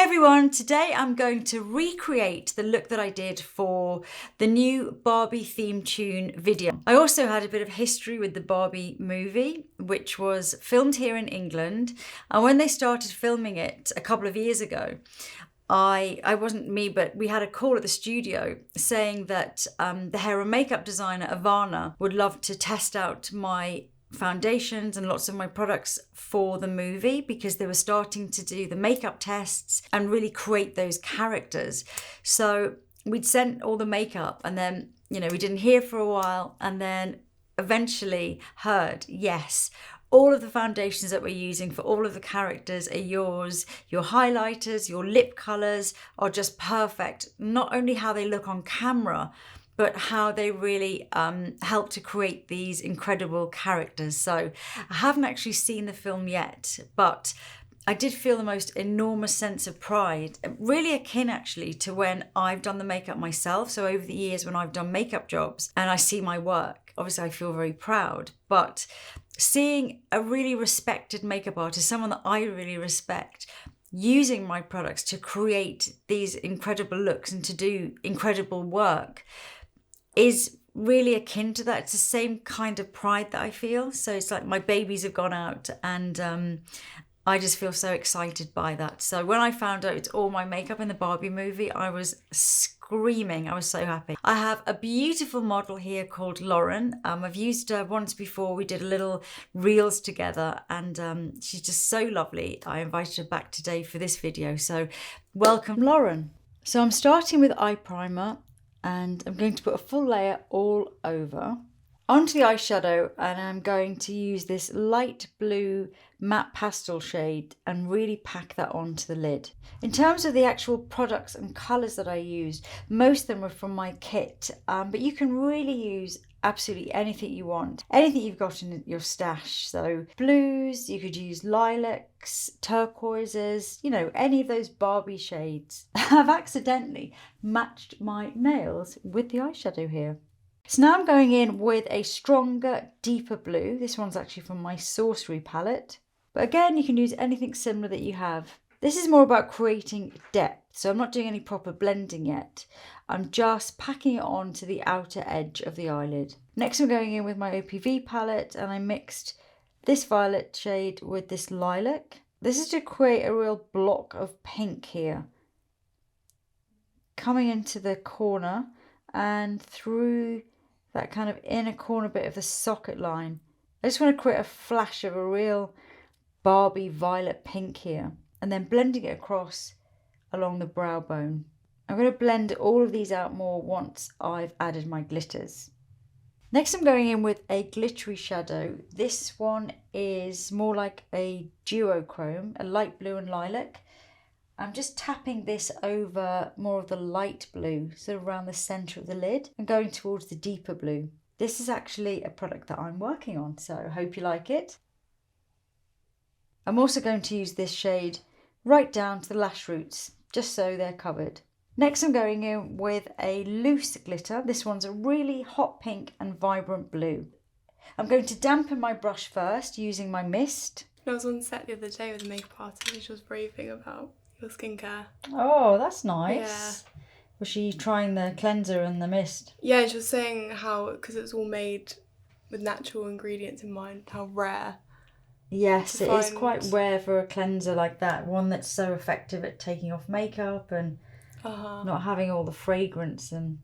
Hey everyone, today I'm going to recreate the look that I did for the new Barbie theme tune video. I also had a bit of history with the Barbie movie, which was filmed here in England. And when they started filming it a couple of years ago, I wasn't me, but we had a call at the studio saying that the hair and makeup designer, Ivana, would love to test out my foundations and lots of my products for the movie because they were starting to do the makeup tests and really create those characters. So we'd sent all the makeup and then, we didn't hear for a while and then eventually heard, yes, all of the foundations that we're using for all of the characters are yours. Your highlighters, your lip colors are just perfect. Not only how they look on camera, but how they really help to create these incredible characters. So I haven't actually seen the film yet, but I did feel the most enormous sense of pride, really akin actually to when I've done the makeup myself. So over the years when I've done makeup jobs and I see my work, obviously I feel very proud, but seeing a really respected makeup artist, someone that I really respect, using my products to create these incredible looks and to do incredible work is really akin to that. It's the same kind of pride that I feel. So it's like my babies have gone out and I just feel so excited by that. So when I found out it's all my makeup in the Barbie movie, I was screaming. I was so happy. I have a beautiful model here called Lauren. I've used her once before. We did a little reels together and she's just so lovely. I invited her back today for this video. So welcome, Lauren. So I'm starting with eye primer and I'm going to put a full layer all over. Onto the eyeshadow, and I'm going to use this light blue matte pastel shade and really pack that onto the lid. In terms of the actual products and colours that I used, most of them were from my kit, but you can really use absolutely anything you want, anything you've got in your stash. So blues, you could use lilacs, turquoises, any of those Barbie shades. I've accidentally matched my nails with the eyeshadow here. So now I'm going in with a stronger, deeper blue. This one's actually from my Sorcery palette. But again, you can use anything similar that you have. This is more about creating depth. So I'm not doing any proper blending yet. I'm just packing it on to the outer edge of the eyelid. Next, I'm going in with my OPV palette and I mixed this violet shade with this lilac. This is to create a real block of pink here, coming into the corner and through that kind of inner corner bit of the socket line. I just want to create a flash of a real Barbie violet pink here and then blending it across along the brow bone. I'm going to blend all of these out more once I've added my glitters. Next I'm going in with a glittery shadow. This one is more like a duochrome, a light blue and lilac. I'm just tapping this over more of the light blue, sort of around the centre of the lid and going towards the deeper blue. This is actually a product that I'm working on, so I hope you like it. I'm also going to use this shade right down to the lash roots, just so they're covered. Next I'm going in with a loose glitter. This one's a really hot pink and vibrant blue. I'm going to dampen my brush first using my mist. I was on set the other day with a makeup artist and she was raving about your skincare. Oh, that's nice. Yeah. Was she trying the cleanser and the mist? Yeah, she was saying how, because it's all made with natural ingredients in mind, how rare. Yes, it is quite rare for a cleanser like that. One that's so effective at taking off makeup and not having all the fragrance and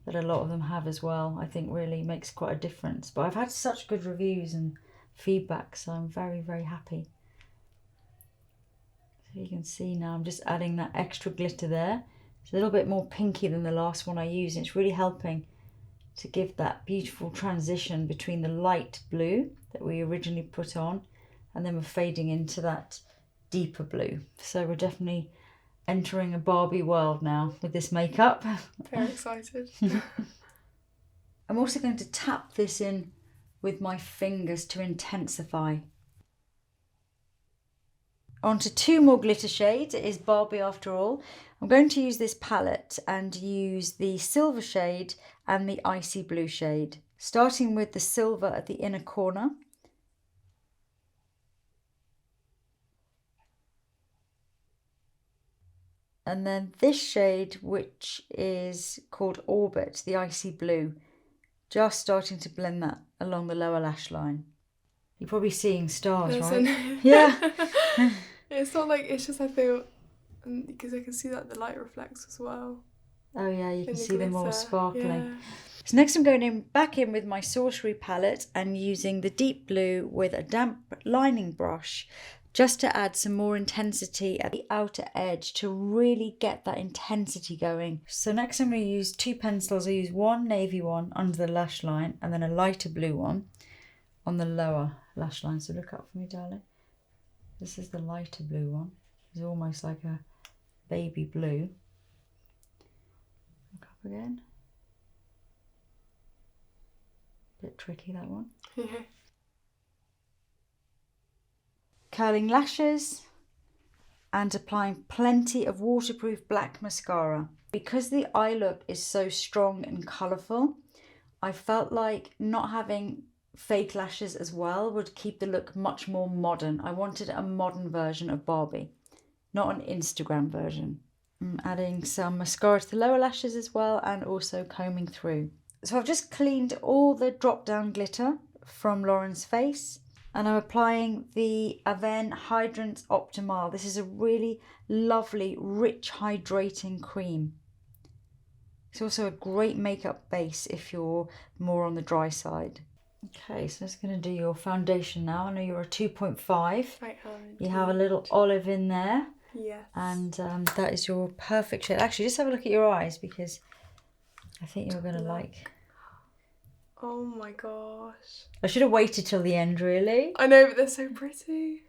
that a lot of them have as well. I think really makes quite a difference. But I've had such good reviews and feedback, so I'm very, very happy. So you can see now I'm just adding that extra glitter there. It's a little bit more pinky than the last one I used. And it's really helping to give that beautiful transition between the light blue that we originally put on and then we're fading into that deeper blue. So we're definitely entering a Barbie world now with this makeup. Very excited. I'm also going to tap this in with my fingers to intensify. Onto two more glitter shades. It is Barbie after all. I'm going to use this palette and use the silver shade and the icy blue shade. Starting with the silver at the inner corner. And then this shade, which is called Orbit, the icy blue, just starting to blend that along the lower lash line. You're probably seeing stars, right? Yeah. It's not like, it's just I feel, because I can see that the light reflects as well. Oh yeah, you can see them all glitter. sparkling. Yeah. So next I'm going back in with my Sorcery palette and using the deep blue with a damp lining brush just to add some more intensity at the outer edge to really get that intensity going. So next I'm going to use 2 pencils. I use one navy one under the lash line and then a lighter blue one on the lower lash line. So look up for me, darling. This is the lighter blue one. It's almost like a baby blue. Look up again. Bit tricky, that one. Yeah. Curling lashes and applying plenty of waterproof black mascara. Because the eye look is so strong and colourful, I felt like not having fake lashes as well would keep the look much more modern. I wanted a modern version of Barbie, not an Instagram version. I'm adding some mascara to the lower lashes as well and also combing through. So I've just cleaned all the drop down glitter from Lauren's face and I'm applying the Avène Hydrant Optimal. This is a really lovely, rich, hydrating cream. It's also a great makeup base if you're more on the dry side. Okay, so that's going to do your foundation now. I know you're a 2.5. I am. You have a little olive in there. Yes. And that is your perfect shade. Actually, just have a look at your eyes because I think you're going to like... Oh my gosh. I should have waited till the end, really. I know, but they're so pretty.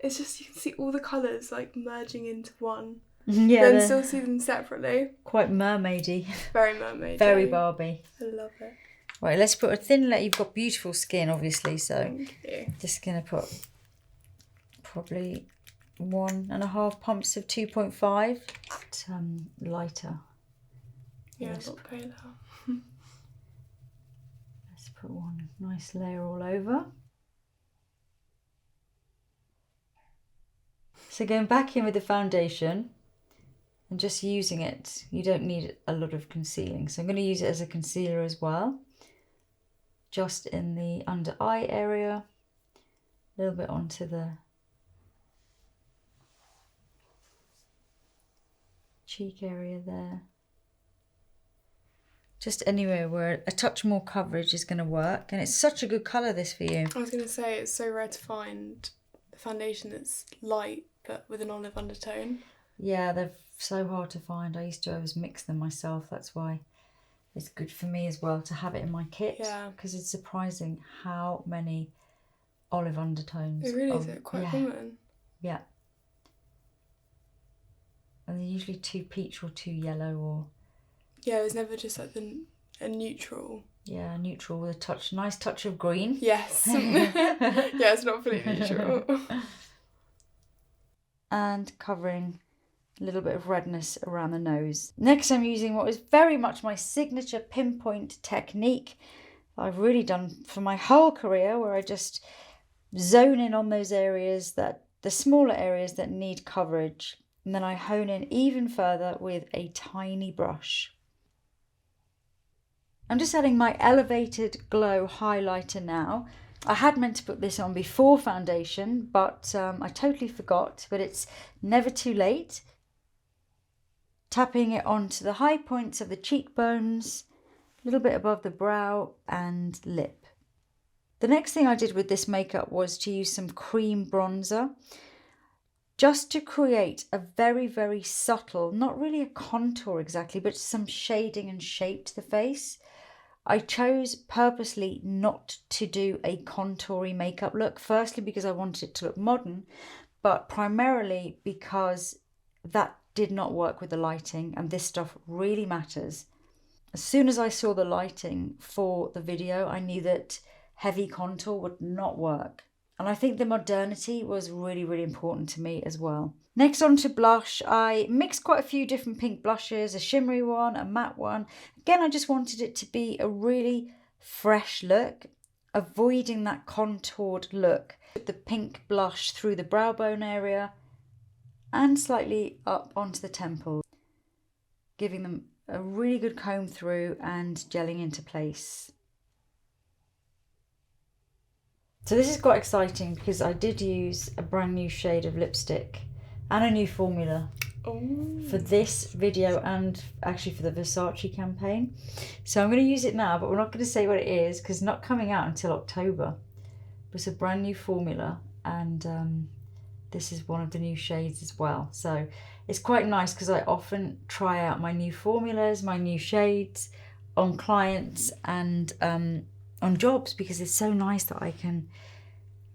It's just, you can see all the colours like merging into one. Yeah. Then still see them separately. Quite mermaidy. Very mermaid. Very Barbie. I love it. Right, let's put a thin layer. You've got beautiful skin, obviously, so Thank you. just going to put probably 1.5 pumps of 2.5. Lighter. Yeah, Yes. a lot paler. Let's put one nice layer all over. So going back in with the foundation and just using it, you don't need a lot of concealing. So I'm going to use it as a concealer as well. Just in the under eye area, a little bit onto the cheek area there. Just anywhere where a touch more coverage is going to work. And it's such a good colour, this, for you. I was going to say, it's so rare to find a foundation that's light but with an olive undertone. Yeah, they're so hard to find. I used to always mix them myself. That's why it's good for me as well to have it in my kit. Yeah. Because it's surprising how many olive undertones. It really is quite common. Yeah. And they're usually too peach or too yellow or... Yeah, it's never just like a neutral. Yeah, neutral with a nice touch of green. Yes. Yeah, it's not fully neutral. And covering a little bit of redness around the nose. Next, I'm using what is very much my signature pinpoint technique that I've really done for my whole career, where I just zone in on those areas, the smaller areas that need coverage, and then I hone in even further with a tiny brush. I'm just adding my Elevated Glow highlighter now. I had meant to put this on before foundation, but I totally forgot, but it's never too late. Tapping it onto the high points of the cheekbones, a little bit above the brow and lip. The next thing I did with this makeup was to use some cream bronzer, just to create a very, very subtle, not really a contour exactly, but some shading and shape to the face. I chose purposely not to do a contoury makeup look, firstly because I wanted it to look modern, but primarily because that did not work with the lighting, and this stuff really matters. As soon as I saw the lighting for the video, I knew that heavy contour would not work. And I think the modernity was really, really important to me as well. Next, on to blush. I mixed quite a few different pink blushes, a shimmery one, a matte one. Again, I just wanted it to be a really fresh look, avoiding that contoured look. The pink blush through the brow bone area and slightly up onto the temple, giving them a really good comb through and gelling into place. So this is quite exciting because I did use a brand new shade of lipstick and a new formula for this video and actually for the Versace campaign. So I'm going to use it now, but we're not going to say what it is because it's not coming out until October. But it's a brand new formula, and this is one of the new shades as well. So it's quite nice because I often try out my new formulas, my new shades on clients and on jobs, because it's so nice that I can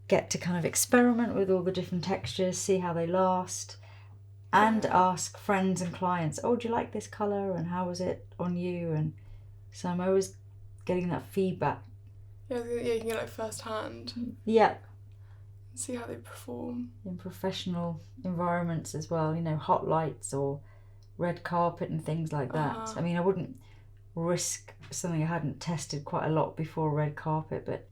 get to kind of experiment with all the different textures, see how they last, and ask friends and clients, oh, do you like this colour and how was it on you? And so I'm always getting that feedback. Yeah, you can get like first hand. Yeah. See how they perform. In professional environments as well, you know, hot lights or red carpet and things like that. I mean, I wouldn't risk something I hadn't tested quite a lot before, red carpet, but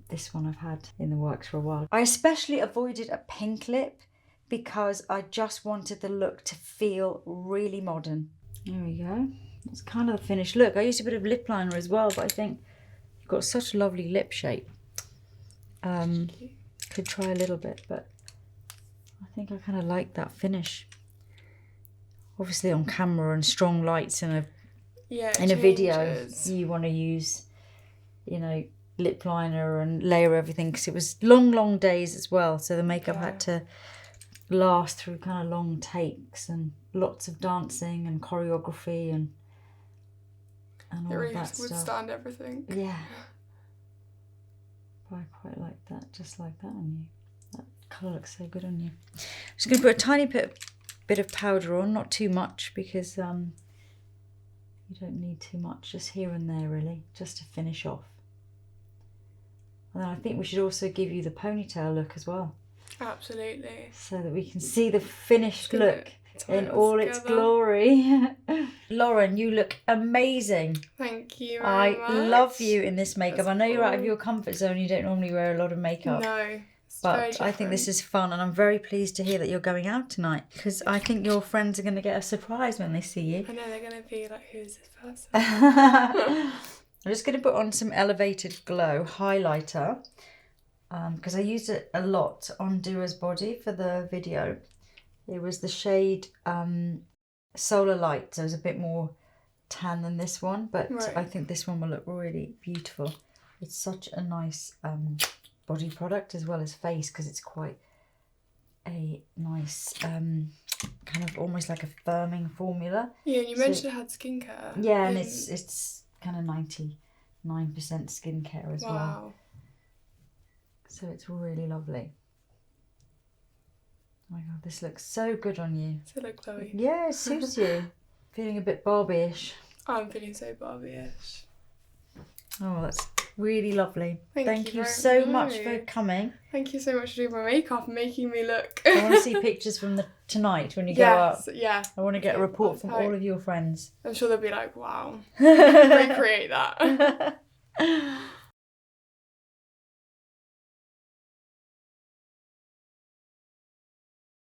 this one I've had in the works for a while. I especially avoided a pink lip because I just wanted the look to feel really modern. There we go. It's kind of the finished look. I used a bit of lip liner as well, but I think you've got such a lovely lip shape. Could try a little bit, but I think I kind of like that finish. Obviously on camera and strong lights in a video, you want to use, you know, lip liner and layer everything, because it was long days as well, so the makeup had to last through kind of long takes and lots of dancing and choreography and all it really that has to stuff. withstand everything. Yeah. But I quite like that, just like that on you. That colour looks so good on you. I'm just going to put a tiny bit of powder on, not too much, because you don't need too much, just here and there really, just to finish off. And then I think we should also give you the ponytail look as well. Absolutely. So that we can see the finished look in all its glory. Lauren, you look amazing. Thank you very much. I love you in this makeup. I know you're out of your comfort zone. You don't normally wear a lot of makeup. No. But I think this is fun, and I'm very pleased to hear that you're going out tonight, because I think your friends are going to get a surprise when they see you. I know, they're going to be like, who's this person? I'm just going to put on some Elevated Glow highlighter, because I used it a lot on Dua's body for the video. It was the shade Solar Light, so it was a bit more tan than this one, but I think this one will look really beautiful. It's such a nice body product as well as face, because it's quite a nice kind of almost like a firming formula. Yeah, and you mentioned it had skincare. Yeah, and it's kind of 99% skincare as well. Wow. So it's really lovely. Oh my god, this looks so good on you. Does it look glowy? Yeah, it suits you. Feeling a bit Barbie-ish. I'm feeling so Barbie-ish. Oh, that's really lovely. Thank you very so much for coming. Thank you so much for doing my makeup and making me look. I want to see pictures from tonight when you go up. Yeah. I want to get a report from all of your friends. I'm sure they'll be like, wow, recreate that.